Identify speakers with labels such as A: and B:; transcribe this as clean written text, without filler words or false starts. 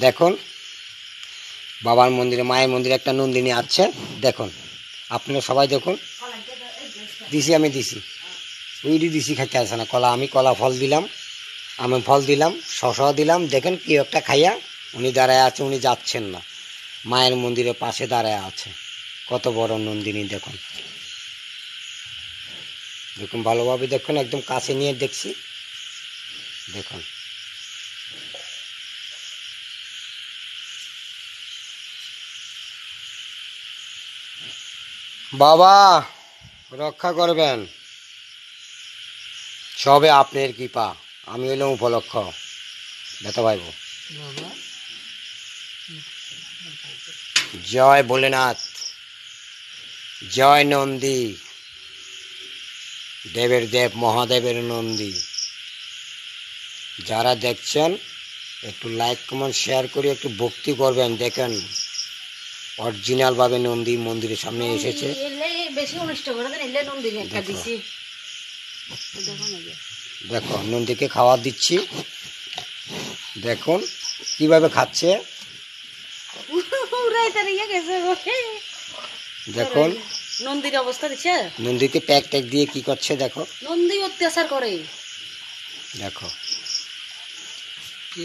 A: দেখুন বাবার মন্দিরে মায়ের মন্দিরে একটা নন্দিনী আছে। দেখুন আপনারা সবাই দেখুন। আমি দিছি উইডি দিছি, খাইতে আসে না কলা। আমি কলা ফল দিলাম, আমি ফল দিলাম, শশা দিলাম। দেখেন কি একটা খাইয়া উনি দাঁড়ায় আছে, উনি যাচ্ছেন না, মায়ের মন্দিরের পাশে দাঁড়ায় আছে। কত বড় নন্দিনী দেখুন, দেখুন ভালোভাবে দেখুন, একদম কাছে নিয়ে দেখছি। দেখুন বাবা রক্ষা করবেন, সবে আপনার কৃপা, আমি হইলাম উপলক্ষ। ব্যথা পাইব। জয় ভোলেনাথ, জয় নন্দী, দেবের দেব মহাদেবের নন্দী। যারা দেখছেন একটু লাইক কমেন্ট শেয়ার করে একটু ভক্তি করবেন। দেখেন অরিজিনাল ভাবে নন্দী মন্দিরের সামনে এসেছে। দেখো নন্দীকে খাওয়া দিচ্ছি, দেখুন কিভাবে খাচ্ছে। দেখুন
B: নন্দীর অবস্থা দেখছে,
A: নন্দীকে ট্যাগ ট্যাগ দিয়ে কি করছে দেখো।
B: নন্দী অত্যাচার করে
A: দেখো।